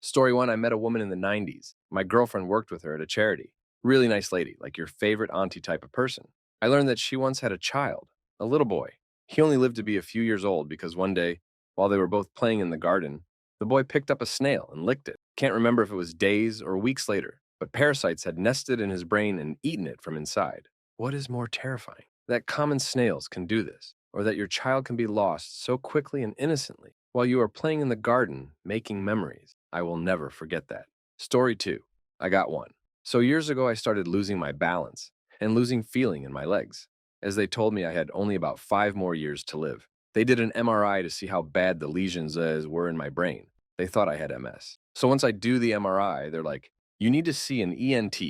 Story 1, I met a woman in the 90s. My girlfriend worked with her at a charity. Really nice lady, like your favorite auntie type of person. I learned that she once had a child, a little boy. He only lived to be a few years old because one day, while they were both playing in the garden, the boy picked up a snail and licked it. Can't remember if it was days or weeks later, but parasites had nested in his brain and eaten it from inside. What is more terrifying? That common snails can do this, or that your child can be lost so quickly and innocently while you are playing in the garden making memories. I will never forget that. Story 2. I got one. So years ago, I started losing my balance and losing feeling in my legs, as they told me I had only about 5 more years to live. They did an MRI to see how bad the lesions were in my brain. They thought I had MS. So once I do the MRI, they're like, you need to see an ENT,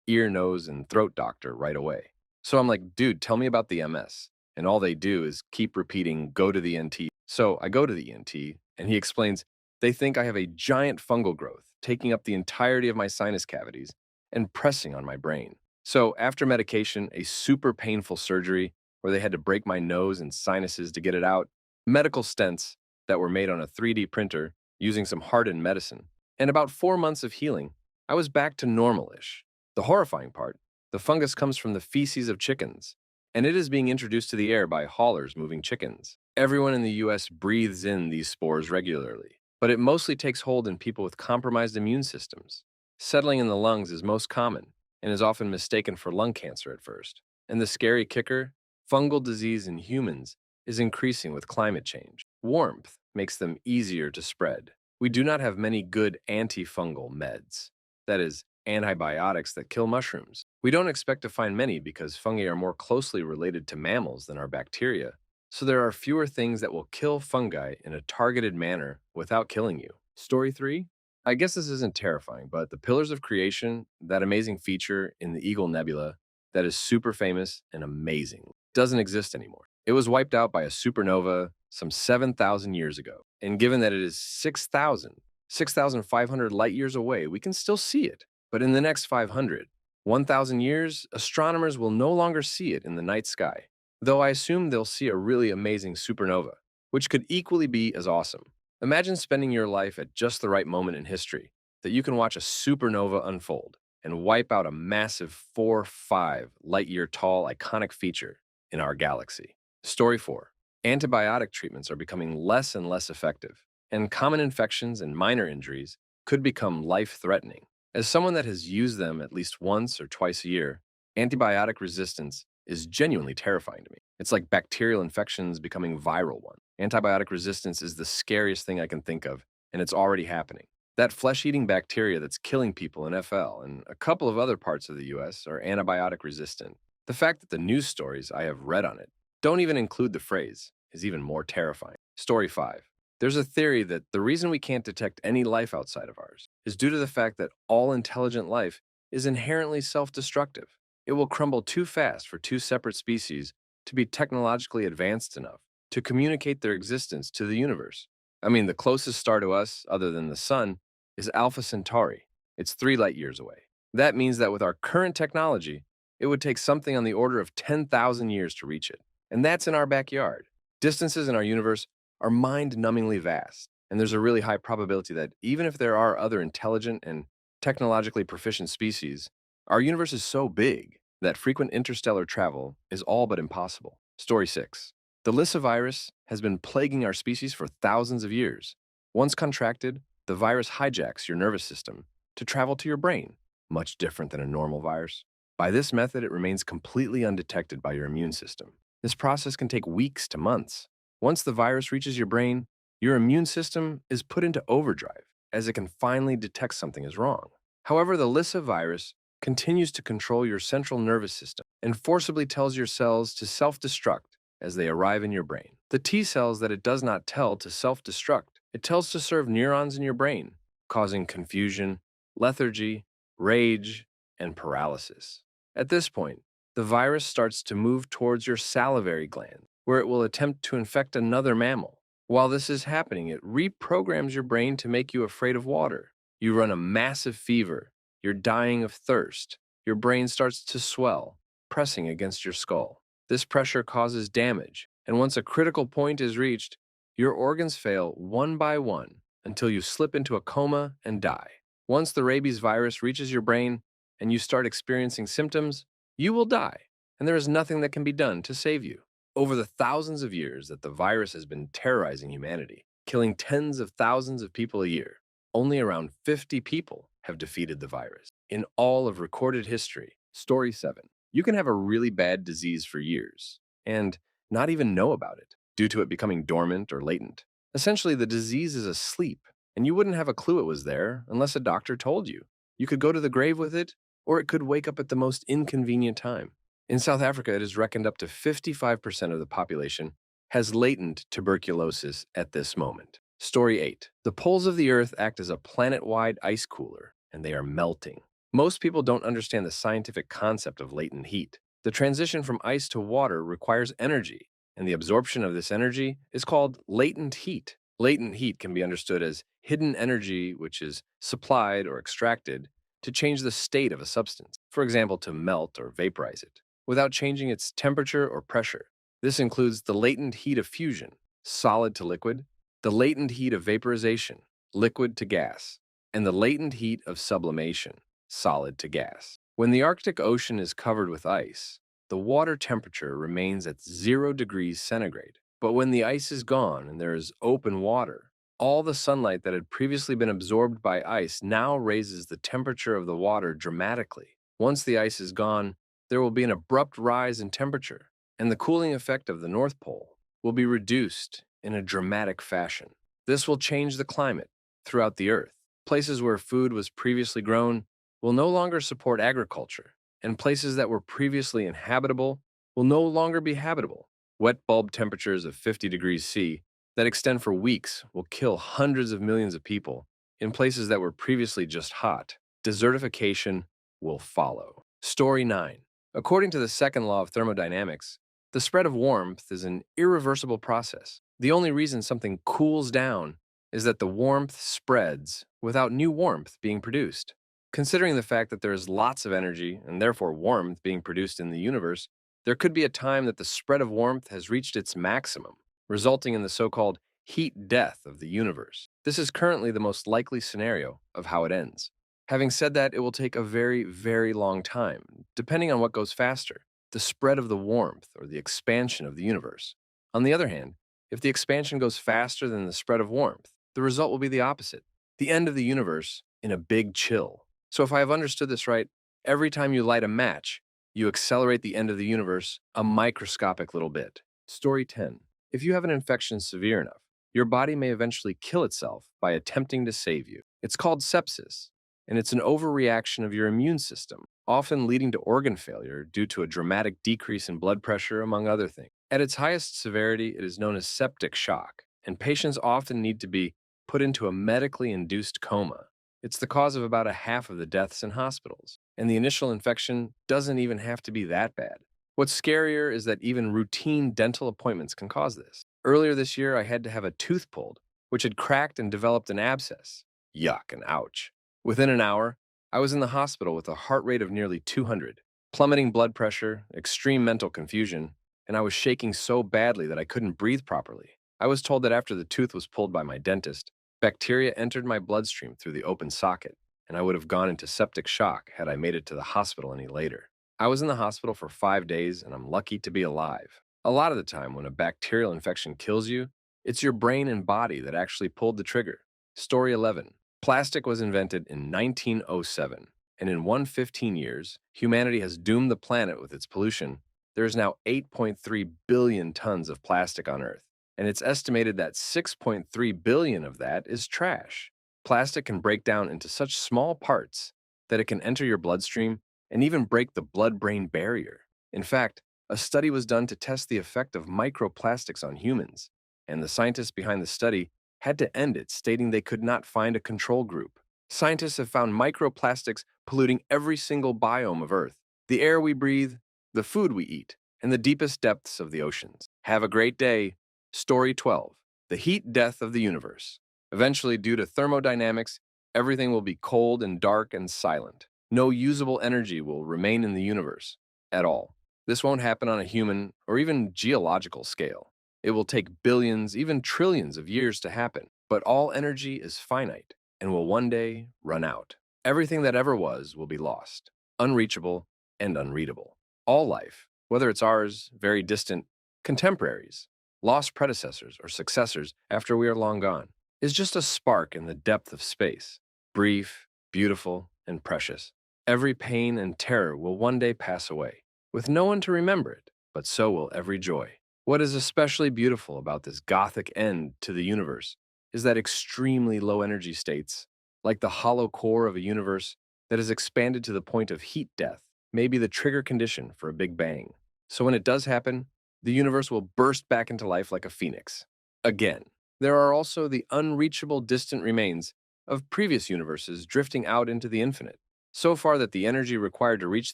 ear, nose, and throat doctor right away. So I'm like, dude, tell me about the MS. And all they do is keep repeating, go to the ENT. So I go to the ENT, and he explains, they think I have a giant fungal growth, taking up the entirety of my sinus cavities and pressing on my brain. So after medication, a super painful surgery where they had to break my nose and sinuses to get it out, medical stents that were made on a 3D printer using some hardened medicine, and about 4 months of healing, I was back to normal-ish. The horrifying part, the fungus comes from the feces of chickens, and it is being introduced to the air by haulers moving chickens. Everyone in the US breathes in these spores regularly, but it mostly takes hold in people with compromised immune systems. Settling in the lungs is most common and is often mistaken for lung cancer at first. And the scary kicker, fungal disease in humans is increasing with climate change. Warmth makes them easier to spread. We do not have many good antifungal meds, that is, antibiotics that kill mushrooms. We don't expect to find many because fungi are more closely related to mammals than our bacteria, so there are fewer things that will kill fungi in a targeted manner without killing you. Story 3? I guess this isn't terrifying, but the Pillars of Creation, that amazing feature in the Eagle Nebula that is super famous and amazing, doesn't exist anymore. It was wiped out by a supernova some 7,000 years ago. And given that it is 6,500 light years away, we can still see it. But in the next 500, 1,000 years, astronomers will no longer see it in the night sky, though I assume they'll see a really amazing supernova, which could equally be as awesome. Imagine spending your life at just the right moment in history that you can watch a supernova unfold and wipe out a massive 4-5 light-year tall iconic feature in our galaxy. Story 4. Antibiotic treatments are becoming less and less effective, and common infections and minor injuries could become life-threatening. As someone that has used them at least once or twice a year, antibiotic resistance is genuinely terrifying to me. It's like bacterial infections becoming viral ones. Antibiotic resistance is the scariest thing I can think of, and it's already happening. That flesh-eating bacteria that's killing people in FL and a couple of other parts of the US are antibiotic resistant. The fact that the news stories I have read on it don't even include the phrase is even more terrifying. Story 5. There's a theory that the reason we can't detect any life outside of ours is due to the fact that all intelligent life is inherently self-destructive. It will crumble too fast for two separate species to be technologically advanced enough to communicate their existence to the universe. I mean, the closest star to us, other than the Sun, is Alpha Centauri. It's 3 light years away. That means that with our current technology, it would take something on the order of 10,000 years to reach it. And that's in our backyard. Distances in our universe are mind-numbingly vast, and there's a really high probability that even if there are other intelligent and technologically proficient species, our universe is so big that frequent interstellar travel is all but impossible. Story 6. The lyssavirus has been plaguing our species for thousands of years. Once contracted, the virus hijacks your nervous system to travel to your brain, much different than a normal virus. By this method, it remains completely undetected by your immune system. This process can take weeks to months. Once the virus reaches your brain, your immune system is put into overdrive, as it can finally detect something is wrong. However, the lyssavirus continues to control your central nervous system and forcibly tells your cells to self-destruct as they arrive in your brain. The T cells that it does not tell to self-destruct, it tells to serve neurons in your brain, causing confusion, lethargy, rage, and paralysis. At this point, the virus starts to move towards your salivary gland, where it will attempt to infect another mammal. While this is happening, it reprograms your brain to make you afraid of water. You run a massive fever. You're dying of thirst. Your brain starts to swell, pressing against your skull. This pressure causes damage, and once a critical point is reached, your organs fail one by one, until you slip into a coma and die. Once the rabies virus reaches your brain and you start experiencing symptoms, you will die, and there is nothing that can be done to save you. Over the thousands of years that the virus has been terrorizing humanity, killing tens of thousands of people a year, only around 50 people have defeated the virus. In all of recorded history, Story 7, you can have a really bad disease for years and not even know about it due to it becoming dormant or latent. Essentially, the disease is asleep, and you wouldn't have a clue it was there unless a doctor told you. You could go to the grave with it, or it could wake up at the most inconvenient time. In South Africa, it is reckoned up to 55% of the population has latent tuberculosis at this moment. Story 8. The poles of the Earth act as a planet-wide ice cooler, and they are melting. Most people don't understand the scientific concept of latent heat. The transition from ice to water requires energy, and the absorption of this energy is called latent heat. Latent heat can be understood as hidden energy which is supplied or extracted to change the state of a substance, for example, to melt or vaporize it, without changing its temperature or pressure. This includes the latent heat of fusion, solid to liquid, the latent heat of vaporization, liquid to gas, and the latent heat of sublimation, solid to gas. When the Arctic Ocean is covered with ice, the water temperature remains at 0 degrees centigrade. But when the ice is gone and there is open water, all the sunlight that had previously been absorbed by ice now raises the temperature of the water dramatically. Once the ice is gone, there will be an abrupt rise in temperature, and the cooling effect of the North Pole will be reduced in a dramatic fashion. This will change the climate throughout the Earth. Places where food was previously grown will no longer support agriculture, and places that were previously inhabitable will no longer be habitable. Wet bulb temperatures of 50 degrees C that extend for weeks will kill hundreds of millions of people in places that were previously just hot. Desertification will follow. Story 9. According to the second law of thermodynamics, the spread of warmth is an irreversible process. The only reason something cools down is that the warmth spreads without new warmth being produced. Considering the fact that there is lots of energy and therefore warmth being produced in the universe, there could be a time that the spread of warmth has reached its maximum, resulting in the so-called heat death of the universe. This is currently the most likely scenario of how it ends. Having said that, it will take a very, very long time, depending on what goes faster, the spread of the warmth or the expansion of the universe. On the other hand, if the expansion goes faster than the spread of warmth, the result will be the opposite, the end of the universe in a big chill. So if I have understood this right, every time you light a match, you accelerate the end of the universe a microscopic little bit. Story 10. If you have an infection severe enough, your body may eventually kill itself by attempting to save you. It's called sepsis, and it's an overreaction of your immune system, often leading to organ failure due to a dramatic decrease in blood pressure, among other things. At its highest severity, it is known as septic shock, and patients often need to be put into a medically induced coma. It's the cause of about a half of the deaths in hospitals, and the initial infection doesn't even have to be that bad. What's scarier is that even routine dental appointments can cause this. Earlier this year, I had to have a tooth pulled, which had cracked and developed an abscess. Yuck and ouch. Within an hour, I was in the hospital with a heart rate of nearly 200, plummeting blood pressure, extreme mental confusion, and I was shaking so badly that I couldn't breathe properly. I was told that after the tooth was pulled by my dentist, bacteria entered my bloodstream through the open socket, and I would have gone into septic shock had I made it to the hospital any later. I was in the hospital for 5 days, and I'm lucky to be alive. A lot of the time, when a bacterial infection kills you, it's your brain and body that actually pulled the trigger. Story 11. Plastic was invented in 1907, and in 115 years, humanity has doomed the planet with its pollution. There is now 8.3 billion tons of plastic on Earth, and it's estimated that 6.3 billion of that is trash. Plastic can break down into such small parts that it can enter your bloodstream and even break the blood-brain barrier. In fact, a study was done to test the effect of microplastics on humans, and the scientists behind the study had to end it, stating they could not find a control group. Scientists have found microplastics polluting every single biome of Earth, the air we breathe, the food we eat, and the deepest depths of the oceans. Have a great day. Story 12. The heat death of the universe. Eventually, due to thermodynamics, everything will be cold and dark and silent. No usable energy will remain in the universe at all. This won't happen on a human or even geological scale. It will take billions, even trillions of years to happen. But all energy is finite and will one day run out. Everything that ever was will be lost, unreachable and unreadable. All life, whether it's ours, very distant, contemporaries, lost predecessors or successors after we are long gone, is just a spark in the depth of space, brief, beautiful, and precious. Every pain and terror will one day pass away, with no one to remember it, but so will every joy. What is especially beautiful about this gothic end to the universe is that extremely low energy states, like the hollow core of a universe that has expanded to the point of heat death, may be the trigger condition for a big bang. So when it does happen, the universe will burst back into life like a phoenix. Again, there are also the unreachable distant remains of previous universes drifting out into the infinite, so far that the energy required to reach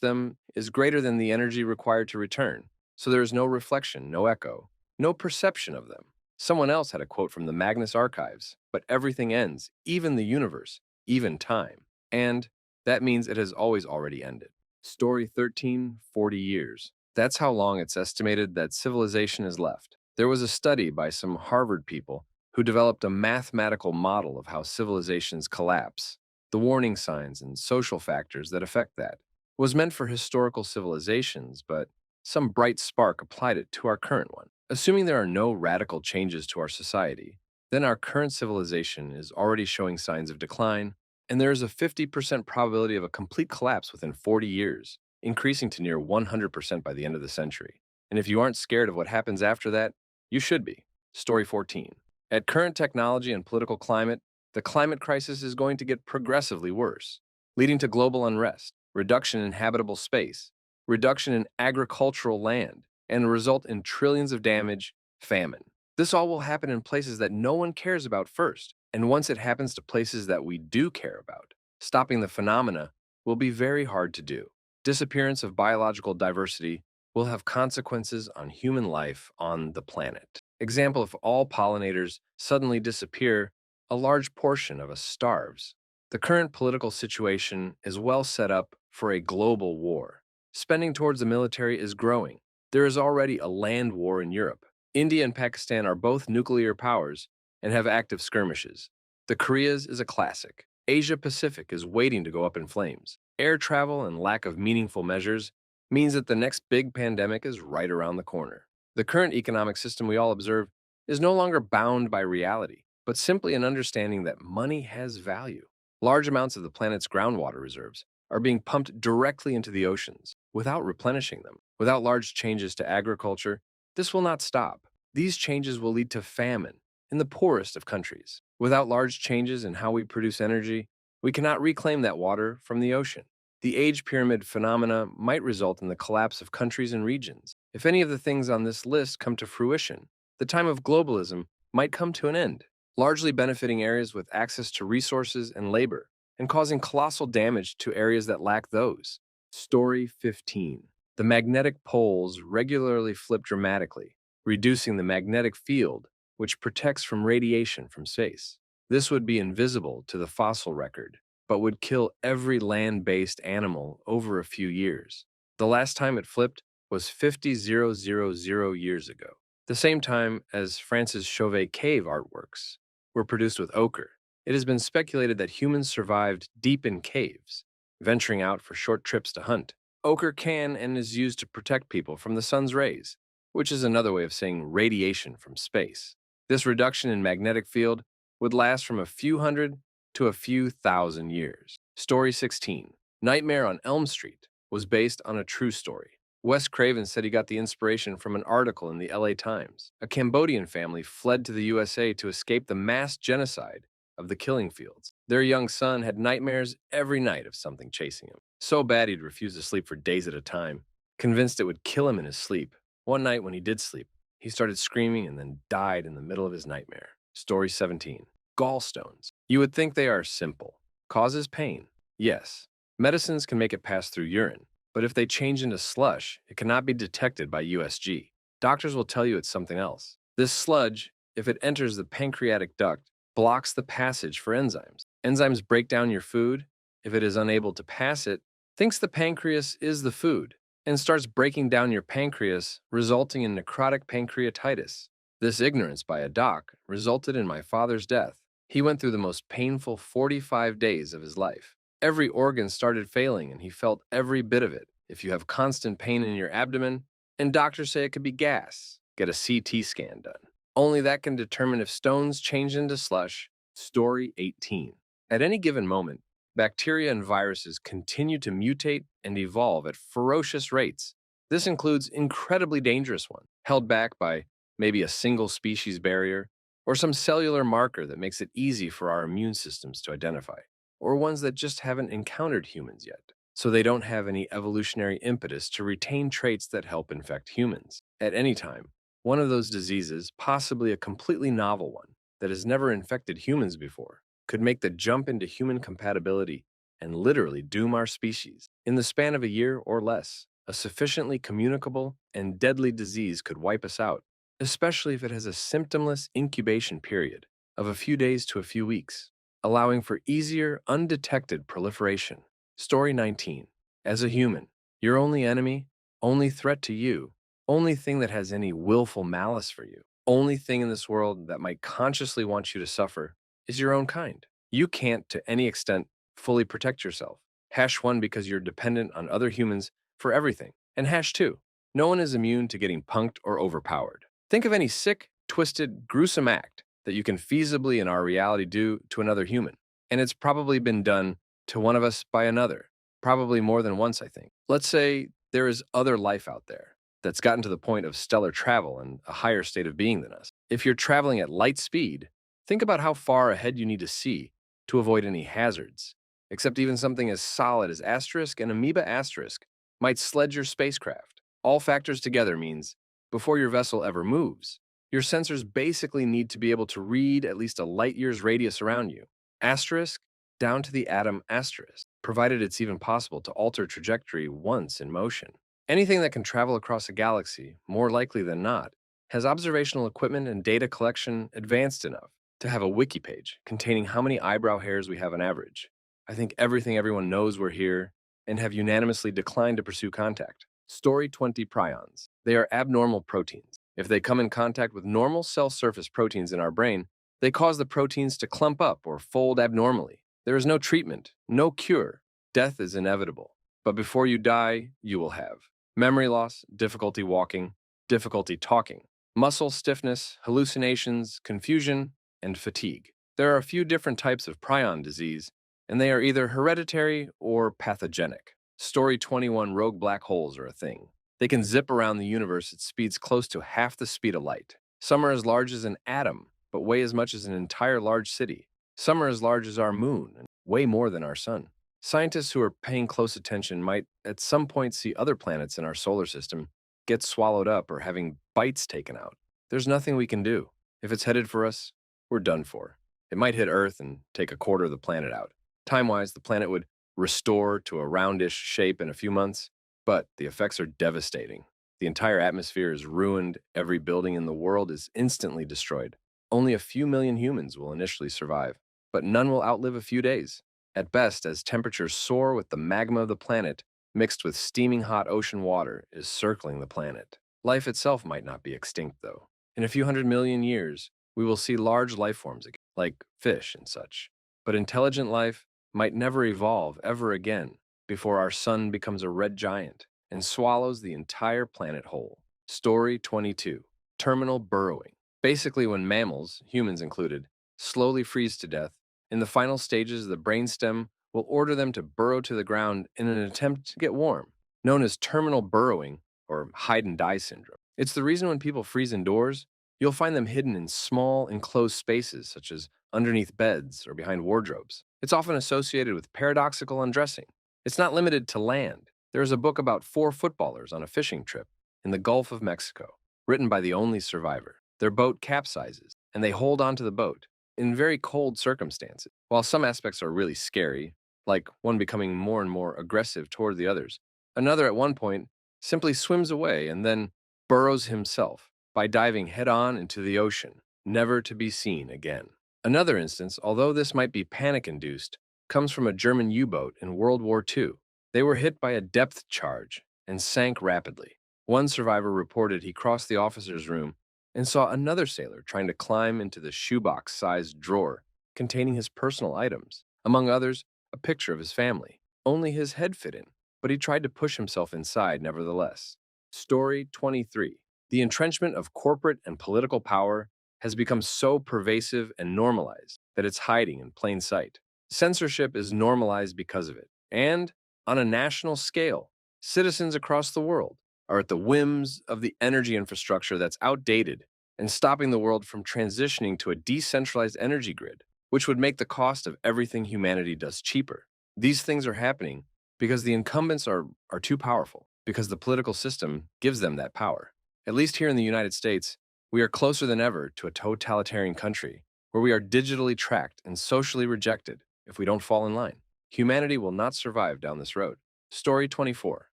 them is greater than the energy required to return. So there is no reflection, no echo, no perception of them. Someone else had a quote from the Magnus Archives, but everything ends, even the universe, even time. And that means it has always already ended. Story 13, 40 years. That's how long it's estimated that civilization is left. There was a study by some Harvard people who developed a mathematical model of how civilizations collapse, the warning signs and social factors that affect that. It was meant for historical civilizations, but some bright spark applied it to our current one. Assuming there are no radical changes to our society, then our current civilization is already showing signs of decline, and there is a 50% probability of a complete collapse within 40 years, increasing to near 100% by the end of the century. And if you aren't scared of what happens after that, you should be. Story 14. At current technology and political climate, the climate crisis is going to get progressively worse, leading to global unrest, reduction in habitable space, reduction in agricultural land, and result in trillions of damage, famine. This all will happen in places that no one cares about first, and once it happens to places that we do care about, stopping the phenomena will be very hard to do. Disappearance of biological diversity will have consequences on human life on the planet. Example, if all pollinators suddenly disappear, a large portion of us starves. The current political situation is well set up for a global war. Spending towards the military is growing. There is already a land war in Europe. India and Pakistan are both nuclear powers and have active skirmishes. The Koreas is a classic. Asia Pacific is waiting to go up in flames. Air travel and lack of meaningful measures means that the next big pandemic is right around the corner. The current economic system we all observe is no longer bound by reality, but simply an understanding that money has value. Large amounts of the planet's groundwater reserves are being pumped directly into the oceans without replenishing them. Without large changes to agriculture, this will not stop. These changes will lead to famine in the poorest of countries. Without large changes in how we produce energy, we cannot reclaim that water from the ocean. The age pyramid phenomena might result in the collapse of countries and regions. If any of the things on this list come to fruition, the time of globalism might come to an end, largely benefiting areas with access to resources and labor, and causing colossal damage to areas that lack those. Story 15. The magnetic poles regularly flip dramatically, reducing the magnetic field, which protects from radiation from space. This would be invisible to the fossil record, but would kill every land-based animal over a few years. The last time it flipped was 50,000 years ago, the same time as France's Chauvet cave artworks were produced with ochre. It has been speculated that humans survived deep in caves, venturing out for short trips to hunt. Ochre can and is used to protect people from the sun's rays, which is another way of saying radiation from space. This reduction in magnetic field would last from a few hundred to a few thousand years. Story 16. Nightmare on Elm Street was based on a true story. Wes Craven said he got the inspiration from an article in the LA Times. A Cambodian family fled to the USA to escape the mass genocide of the killing fields. Their young son had nightmares every night of something chasing him. So bad he'd refuse to sleep for days at a time, convinced it would kill him in his sleep. One night when he did sleep, he started screaming and then died in the middle of his nightmare. Story 17. Gallstones. You would think they are simple. Causes pain. Yes. Medicines can make it pass through urine, but if they change into slush, it cannot be detected by USG. Doctors will tell you it's something else. This sludge, if it enters the pancreatic duct, blocks the passage for enzymes. Enzymes break down your food. If it is unable to pass it, thinks the pancreas is the food, and starts breaking down your pancreas, resulting in necrotic pancreatitis. This ignorance by a doc resulted in my father's death. He went through the most painful 45 days of his life. Every organ started failing, and he felt every bit of it. If you have constant pain in your abdomen, and doctors say it could be gas, get a CT scan done. Only that can determine if stones change into slush. Story 18. At any given moment, bacteria and viruses continue to mutate and evolve at ferocious rates. This includes incredibly dangerous ones, held back by maybe a single species barrier or some cellular marker that makes it easy for our immune systems to identify, or ones that just haven't encountered humans yet, so they don't have any evolutionary impetus to retain traits that help infect humans. At any time, one of those diseases, possibly a completely novel one that has never infected humans before, could make the jump into human compatibility and literally doom our species. In the span of a year or less, a sufficiently communicable and deadly disease could wipe us out, especially if it has a symptomless incubation period of a few days to a few weeks, allowing for easier, undetected proliferation. Story 19. As a human, your only enemy, only threat to you, only thing that has any willful malice for you, only thing in this world that might consciously want you to suffer is your own kind. You can't, to any extent, fully protect yourself. Hash 1 because you're dependent on other humans for everything. And hash 2, no one is immune to getting punked or overpowered. Think of any sick, twisted, gruesome act that you can feasibly in our reality do to another human. And it's probably been done to one of us by another, probably more than once, I think. Let's say there is other life out there that's gotten to the point of stellar travel and a higher state of being than us. If you're traveling at light speed, think about how far ahead you need to see to avoid any hazards. Except even something as solid as asterisk and amoeba asterisk might sledge your spacecraft. All factors together means before your vessel ever moves, your sensors basically need to be able to read at least a light year's radius around you. Asterisk down to the atom asterisk, provided it's even possible to alter trajectory once in motion. Anything that can travel across a galaxy, more likely than not, has observational equipment and data collection advanced enough to have a wiki page containing how many eyebrow hairs we have on average. I think everyone knows we're here and have unanimously declined to pursue contact. Story 20. Prions. They are abnormal proteins. If they come in contact with normal cell surface proteins in our brain, they cause the proteins to clump up or fold abnormally. There is no treatment, no cure. Death is inevitable. But before you die, you will have memory loss, difficulty walking, difficulty talking, muscle stiffness, hallucinations, confusion, and fatigue. There are a few different types of prion disease, and they are either hereditary or pathogenic. Story 21. Rogue black holes are a thing. They can zip around the universe at speeds close to half the speed of light. Some are as large as an atom, but weigh as much as an entire large city. Some are as large as our moon, and way more than our sun. Scientists who are paying close attention might at some point see other planets in our solar system get swallowed up or having bites taken out. There's nothing we can do. If it's headed for us, we're done for. It might hit Earth and take a quarter of the planet out. Time-wise, the planet would restore to a roundish shape in a few months, but the effects are devastating. The entire atmosphere is ruined, every building in the world is instantly destroyed. Only a few million humans will initially survive, but none will outlive a few days. At best, as temperatures soar with the magma of the planet, mixed with steaming hot ocean water, is circling the planet. Life itself might not be extinct, though. In a few 100 million years, we will see large life forms again, like fish and such. But intelligent life might never evolve ever again before our sun becomes a red giant and swallows the entire planet whole. Story 22. Terminal burrowing. Basically, when mammals, humans included, slowly freeze to death, in the final stages, the brainstem will order them to burrow to the ground in an attempt to get warm, known as terminal burrowing or hide and die syndrome. It's the reason when people freeze indoors, you'll find them hidden in small, enclosed spaces, such as underneath beds or behind wardrobes. It's often associated with paradoxical undressing. It's not limited to land. There is a book about 4 footballers on a fishing trip in the Gulf of Mexico, written by the only survivor. Their boat capsizes, and they hold onto the boat in very cold circumstances. While some aspects are really scary, like one becoming more and more aggressive toward the others, another at one point simply swims away and then burrows himself by diving head-on into the ocean, never to be seen again. Another instance, although this might be panic-induced, comes from a German U-boat in World War II. They were hit by a depth charge and sank rapidly. One survivor reported he crossed the officer's room and saw another sailor trying to climb into the shoebox-sized drawer containing his personal items, among others, a picture of his family. Only his head fit in, but he tried to push himself inside nevertheless. Story 23. The entrenchment of corporate and political power has become so pervasive and normalized that it's hiding in plain sight. Censorship is normalized because of it. And, on a national scale, citizens across the world are at the whims of the energy infrastructure that's outdated and stopping the world from transitioning to a decentralized energy grid, which would make the cost of everything humanity does cheaper. These things are happening because the incumbents are too powerful, because the political system gives them that power. At least here in the United States, we are closer than ever to a totalitarian country where we are digitally tracked and socially rejected if we don't fall in line. Humanity will not survive down this road. Story 24.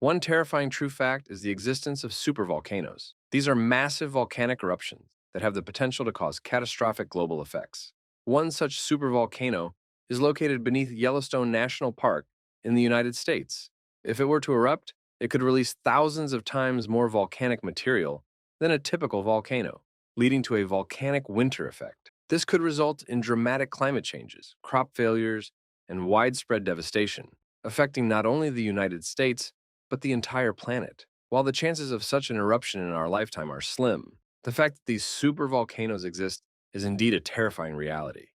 One terrifying true fact is the existence of supervolcanoes. These are massive volcanic eruptions that have the potential to cause catastrophic global effects. One such supervolcano is located beneath Yellowstone National Park in the United States. If it were to erupt, it could release thousands of times more volcanic material than a typical volcano, leading to a volcanic winter effect. This could result in dramatic climate changes, crop failures, and widespread devastation, affecting not only the United States, but the entire planet. While the chances of such an eruption in our lifetime are slim, the fact that these supervolcanoes exist is indeed a terrifying reality.